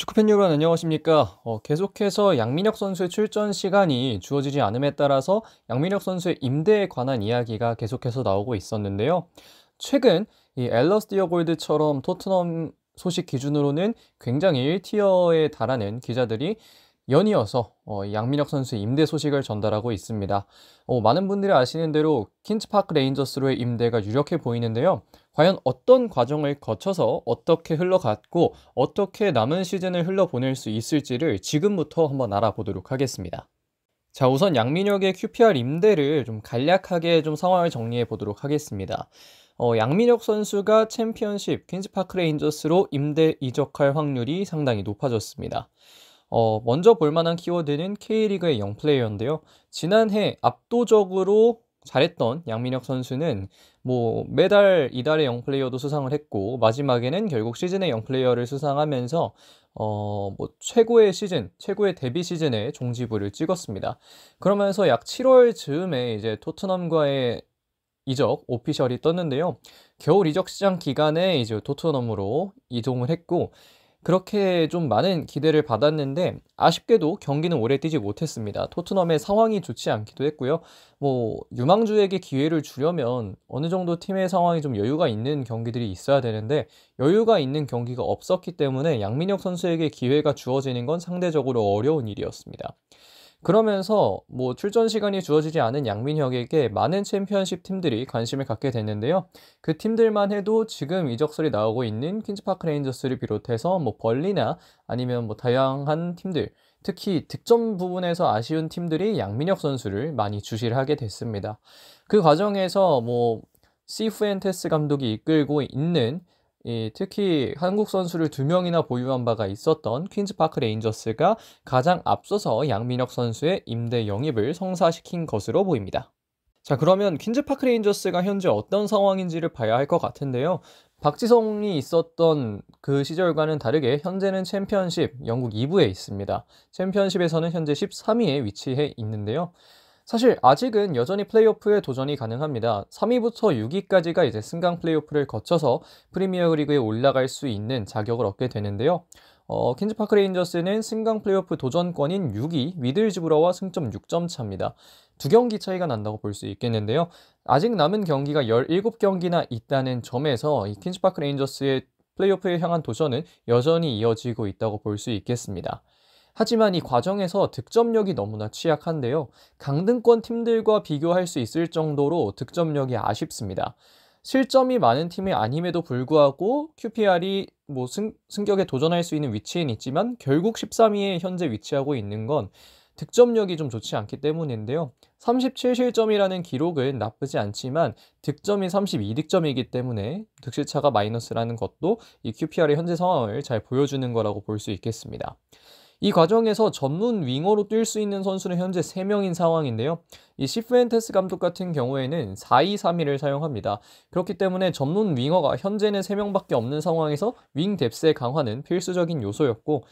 축구팬 여러분 안녕하십니까? 계속해서 양민혁 선수의 출전 시간이 주어지지 않음에 따라서 양민혁 선수의 임대에 관한 이야기가 계속해서 나오고 있었는데요. 최근 이 앨러스 디어골드처럼 토트넘 소식 기준으로는 굉장히 1티어에 달하는 기자들이 연이어서 양민혁 선수의 임대 소식을 전달하고 있습니다. 많은 분들이 아시는 대로 퀸즈파크 레인저스로의 임대가 유력해 보이는데요. 과연 어떤 과정을 거쳐서 어떻게 흘러갔고 어떻게 남은 시즌을 흘러보낼 수 있을지를 지금부터 한번 알아보도록 하겠습니다. 자, 우선 양민혁의 QPR 임대를 좀 간략하게 좀 상황을 정리해 보도록 하겠습니다. 양민혁 선수가 챔피언십 퀸즈파크 레인저스로 임대 이적할 확률이 상당히 높아졌습니다. 먼저 볼만한 키워드는 K리그의 영플레이어인데요. 지난해 압도적으로 잘했던 양민혁 선수는 매달 이달의 영플레이어도 수상을 했고 마지막에는 결국 시즌의 영플레이어를 수상하면서 최고의 시즌, 최고의 데뷔 시즌에 종지부를 찍었습니다. 그러면서 약 7월 즈음에 이제 토트넘과의 이적 오피셜이 떴는데요. 겨울 이적 시장 기간에 이제 토트넘으로 이동을 했고 그렇게 좀 많은 기대를 받았는데 아쉽게도 경기는 오래 뛰지 못했습니다. 토트넘의 상황이 좋지 않기도 했고요. 유망주에게 기회를 주려면 어느 정도 팀의 상황이 좀 여유가 있는 경기들이 있어야 되는데 여유가 있는 경기가 없었기 때문에 양민혁 선수에게 기회가 주어지는 건 상대적으로 어려운 일이었습니다. 그러면서 출전 시간이 주어지지 않은 양민혁에게 많은 챔피언십 팀들이 관심을 갖게 됐는데요. 그 팀들만 해도 지금 이적설이 나오고 있는 퀸즈파크 레인저스를 비롯해서 벌리나 아니면 다양한 팀들, 특히 득점 부분에서 아쉬운 팀들이 양민혁 선수를 많이 주시를 하게 됐습니다. 그 과정에서 시푸엔테스 감독이 이끌고 있는 특히 한국 선수를 2명이나 보유한 바가 있었던 퀸즈파크 레인저스가 가장 앞서서 양민혁 선수의 임대 영입을 성사시킨 것으로 보입니다. 자, 그러면 퀸즈파크 레인저스가 현재 어떤 상황인지를 봐야 할 것 같은데요. 박지성이 있었던 그 시절과는 다르게 현재는 챔피언십 영국 2부에 있습니다. 챔피언십에서는 현재 13위에 위치해 있는데요. 사실 아직은 여전히 플레이오프에 도전이 가능합니다. 3위부터 6위까지가 이제 승강 플레이오프를 거쳐서 프리미어 리그에 올라갈 수 있는 자격을 얻게 되는데요. 퀸즈파크 레인저스는 승강 플레이오프 도전권인 6위 미들즈브러와 승점 6점 차입니다. 2경기 차이가 난다고 볼 수 있겠는데요. 아직 남은 경기가 17경기나 있다는 점에서 이 퀸즈파크 레인저스의 플레이오프에 향한 도전은 여전히 이어지고 있다고 볼 수 있겠습니다. 하지만 이 과정에서 득점력이 너무나 취약한데요. 강등권 팀들과 비교할 수 있을 정도로 득점력이 아쉽습니다. 실점이 많은 팀이 아님에도 불구하고 QPR이 승격에 도전할 수 있는 위치엔 있지만 결국 13위에 현재 위치하고 있는 건 득점력이 좀 좋지 않기 때문인데요. 37실점이라는 기록은 나쁘지 않지만 득점이 32득점이기 때문에 득실차가 마이너스라는 것도 이 QPR의 현재 상황을 잘 보여주는 거라고 볼 수 있겠습니다. 이 과정에서 전문 윙어로 뛸 수 있는 선수는 현재 3명인 상황인데요. 이 시푸엔테스 감독 같은 경우에는 4-2-3-1을 사용합니다. 그렇기 때문에 전문 윙어가 현재는 3명밖에 없는 상황에서 윙 뎁스의 강화는 필수적인 요소였고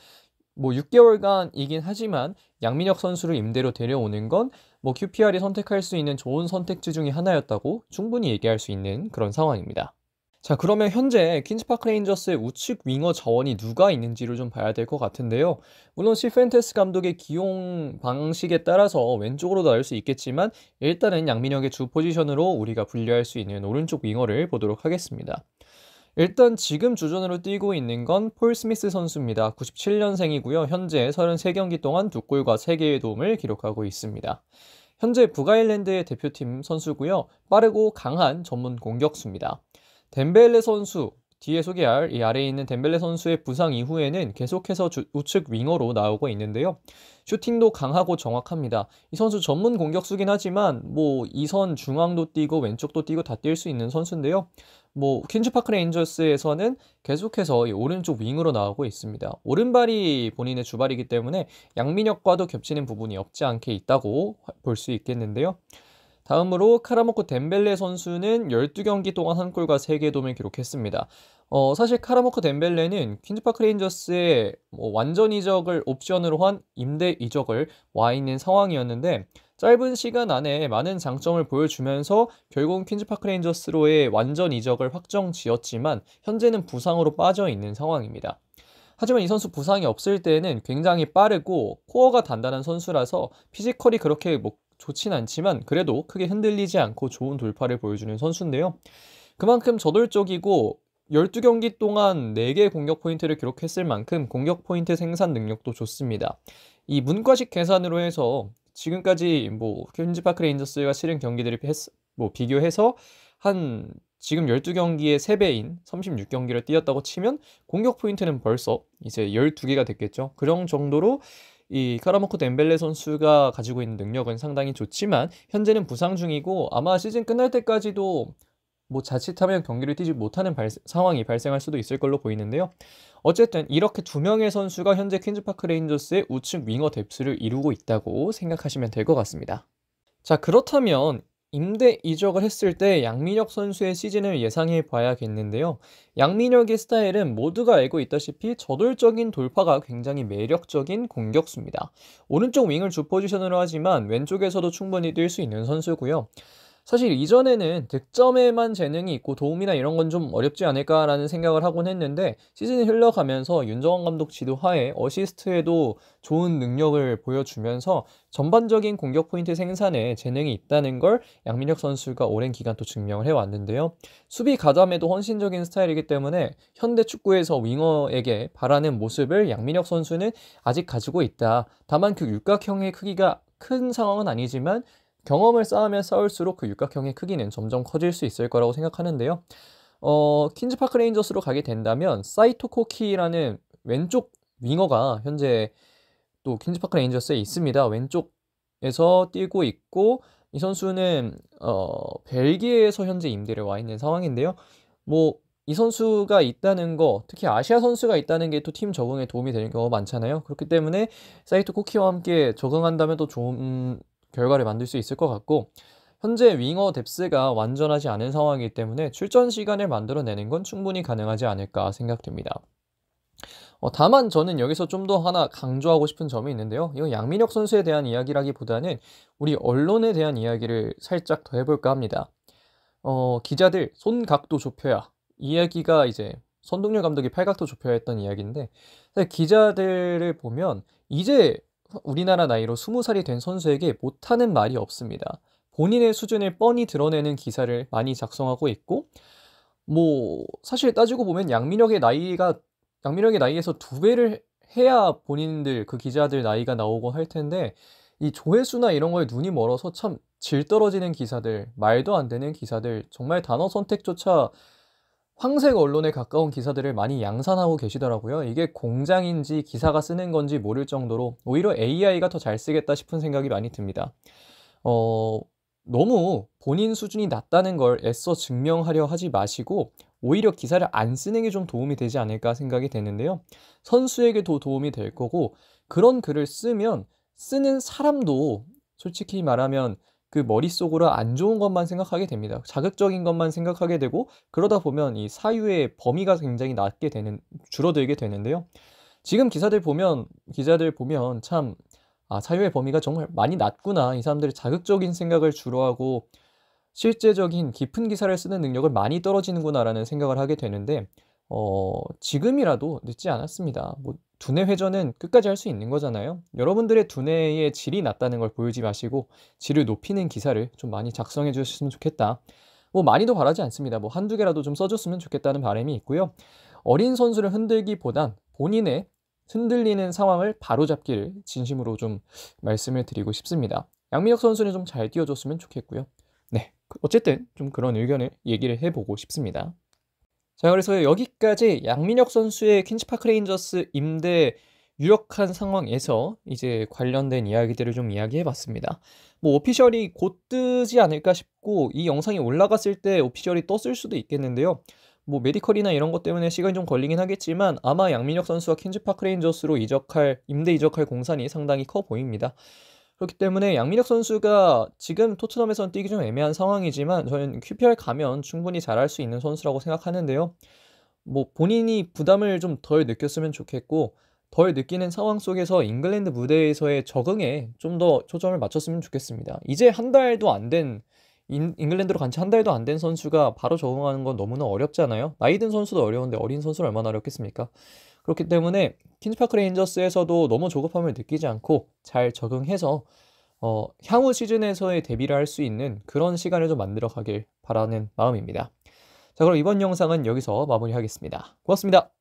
6개월간이긴 하지만 양민혁 선수를 임대로 데려오는 건 QPR이 선택할 수 있는 좋은 선택지 중에 하나였다고 충분히 얘기할 수 있는 그런 상황입니다. 자, 그러면 현재 퀸즈파크 레인저스의 우측 윙어 자원이 누가 있는지를 좀 봐야 될 것 같은데요. 물론 시푸엔테스 감독의 기용 방식에 따라서 왼쪽으로 나올 수 있겠지만 일단은 양민혁의 주 포지션으로 우리가 분류할 수 있는 오른쪽 윙어를 보도록 하겠습니다. 일단 지금 주전으로 뛰고 있는 건 폴 스미스 선수입니다. 97년생이고요. 현재 33경기 동안 2골과 3개의 도움을 기록하고 있습니다. 현재 북아일랜드의 대표팀 선수고요. 빠르고 강한 전문 공격수입니다. 덴벨레 선수, 뒤에 소개할 이 아래에 있는 덴벨레 선수의 부상 이후에는 계속해서 우측 윙어로 나오고 있는데요. 슈팅도 강하고 정확합니다. 이 선수 전문 공격수긴 하지만 2선 중앙도 뛰고 왼쪽도 뛰고 다 뛸 수 있는 선수인데요. 퀸즈파크 레인저스에서는 계속해서 이 오른쪽 윙으로 나오고 있습니다. 오른발이 본인의 주발이기 때문에 양민혁과도 겹치는 부분이 없지 않게 있다고 볼 수 있겠는데요. 다음으로 카라모코 덴벨레 선수는 12경기 동안 1골과 3개의 도움을 기록했습니다. 사실 카라모코 덴벨레는 퀸즈파크 레인저스의 완전 이적을 옵션으로 한 임대 이적을 와 있는 상황이었는데 짧은 시간 안에 많은 장점을 보여주면서 결국은 퀸즈파크 레인저스로의 완전 이적을 확정 지었지만 현재는 부상으로 빠져 있는 상황입니다. 하지만 이 선수 부상이 없을 때에는 굉장히 빠르고 코어가 단단한 선수라서 피지컬이 그렇게 뭐 좋진 않지만 그래도 크게 흔들리지 않고 좋은 돌파를 보여주는 선수인데요. 그만큼 저돌적이고 12경기 동안 4개의 공격 포인트를 기록했을 만큼 공격 포인트 생산 능력도 좋습니다. 이 문과식 계산으로 해서 지금까지 뭐 퀸즈 파크 레인저스가 치른 경기들을 비교해서 한 지금 12경기의 3배인 36경기를 뛰었다고 치면 공격 포인트는 벌써 이제 12개가 됐겠죠. 그런 정도로 이 카라마코 덴벨레 선수가 가지고 있는 능력은 상당히 좋지만 현재는 부상 중이고 아마 시즌 끝날 때까지도 뭐 자칫하면 경기를 뛰지 못하는 상황이 발생할 수도 있을 걸로 보이는데요. 어쨌든 이렇게 2명의 선수가 현재 퀸즈파크 레인저스의 우측 윙어 뎁스를 이루고 있다고 생각하시면 될 것 같습니다. 자, 그렇다면 임대 이적을 했을 때 양민혁 선수의 시즌을 예상해 봐야겠는데요. 양민혁의 스타일은 모두가 알고 있다시피 저돌적인 돌파가 굉장히 매력적인 공격수입니다. 오른쪽 윙을 주 포지션으로 하지만 왼쪽에서도 충분히 뛸 수 있는 선수고요. 사실 이전에는 득점에만 재능이 있고 도움이나 이런 건 좀 어렵지 않을까라는 생각을 하곤 했는데 시즌이 흘러가면서 윤정원 감독 지도하에 어시스트에도 좋은 능력을 보여주면서 전반적인 공격 포인트 생산에 재능이 있다는 걸 양민혁 선수가 오랜 기간 또 증명을 해왔는데요. 수비 가담에도 헌신적인 스타일이기 때문에 현대 축구에서 윙어에게 바라는 모습을 양민혁 선수는 아직 가지고 있다. 다만 그 육각형의 크기가 큰 상황은 아니지만 경험을 쌓으면 쌓을수록 그 육각형의 크기는 점점 커질 수 있을 거라고 생각하는데요. 퀸즈파크 레인저스로 가게 된다면 사이토 코키라는 왼쪽 윙어가 현재 또 퀸즈파크 레인저스에 있습니다. 왼쪽에서 뛰고 있고 이 선수는 벨기에에서 현재 임대를 와 있는 상황인데요. 뭐 이 선수가 있다는 거, 특히 아시아 선수가 있다는 게 또 팀 적응에 도움이 되는 경우가 많잖아요. 그렇기 때문에 사이토 코키와 함께 적응한다면 또 좋은 결과를 만들 수 있을 것 같고 현재 윙어 뎁스가 완전하지 않은 상황이기 때문에 출전 시간을 만들어내는 건 충분히 가능하지 않을까 생각됩니다. 다만 저는 여기서 좀 더 하나 강조하고 싶은 점이 있는데요. 이건 양민혁 선수에 대한 이야기라기보다는 우리 언론에 대한 이야기를 살짝 더 해볼까 합니다. 기자들 손 각도 좁혀야 이야기가 이제 선동열 감독이 팔각도 좁혀야 했던 이야기인데 기자들을 보면 이제 우리나라 나이로 20살이 된 선수에게 못하는 말이 없습니다. 본인의 수준을 뻔히 드러내는 기사를 많이 작성하고 있고 뭐 사실 따지고 보면 양민혁의 나이에서 2배를 해야 본인들 그 기자들 나이가 나오고 할 텐데 이 조회수나 이런 거에 눈이 멀어서 참 질 떨어지는 기사들, 말도 안 되는 기사들, 정말 단어 선택조차 황색 언론에 가까운 기사들을 많이 양산하고 계시더라고요. 이게 공장인지 기사가 쓰는 건지 모를 정도로 오히려 AI가 더 잘 쓰겠다 싶은 생각이 많이 듭니다. 너무 본인 수준이 낮다는 걸 애써 증명하려 하지 마시고 오히려 기사를 안 쓰는 게 좀 도움이 되지 않을까 생각이 되는데요. 선수에게도 도움이 될 거고 그런 글을 쓰면 쓰는 사람도 솔직히 말하면 그 머릿속으로 안 좋은 것만 생각하게 됩니다. 자극적인 것만 생각하게 되고 그러다 보면 이 사유의 범위가 굉장히 줄어들게 되는데요. 지금 기자들 보면 참 사유의 범위가 정말 많이 낮구나. 이 사람들이 자극적인 생각을 주로 하고 실제적인 깊은 기사를 쓰는 능력을 많이 떨어지는구나라는 생각을 하게 되는데 지금이라도 늦지 않았습니다. 뭐 두뇌 회전은 끝까지 할 수 있는 거잖아요. 여러분들의 두뇌의 질이 낮다는 걸 보이지 마시고 질을 높이는 기사를 좀 많이 작성해 주셨으면 좋겠다. 뭐 많이도 바라지 않습니다. 뭐 한두 개라도 좀 써줬으면 좋겠다는 바람이 있고요. 어린 선수를 흔들기보단 본인의 흔들리는 상황을 바로잡기를 진심으로 좀 말씀을 드리고 싶습니다. 양민혁 선수는 좀 잘 뛰어줬으면 좋겠고요. 네, 어쨌든 좀 그런 의견을 얘기를 해보고 싶습니다. 자, 그래서 여기까지 양민혁 선수의 퀸즈파크 레인저스 임대 유력한 상황에서 이제 관련된 이야기들을 좀 이야기해봤습니다. 뭐 오피셜이 곧 뜨지 않을까 싶고 이 영상이 올라갔을 때 오피셜이 떴을 수도 있겠는데요. 뭐 메디컬이나 이런 것 때문에 시간이 좀 걸리긴 하겠지만 아마 양민혁 선수가 퀸즈파크 레인저스로 임대 이적할 공산이 상당히 커 보입니다. 그렇기 때문에 양민혁 선수가 지금 토트넘에서는 뛰기 좀 애매한 상황이지만 저는 QPR 가면 충분히 잘할 수 있는 선수라고 생각하는데요. 뭐 본인이 부담을 좀 덜 느꼈으면 좋겠고 덜 느끼는 상황 속에서 잉글랜드 무대에서의 적응에 좀 더 초점을 맞췄으면 좋겠습니다. 이제 한 달도 안 된 잉글랜드로 간 지 한 달도 안 된 선수가 바로 적응하는 건 너무나 어렵잖아요. 나이 든 선수도 어려운데 어린 선수는 얼마나 어렵겠습니까? 그렇기 때문에 퀸즈파크 레인저스에서도 너무 조급함을 느끼지 않고 잘 적응해서 향후 시즌에서의 데뷔를 할 수 있는 그런 시간을 좀 만들어 가길 바라는 마음입니다. 자, 그럼 이번 영상은 여기서 마무리하겠습니다. 고맙습니다.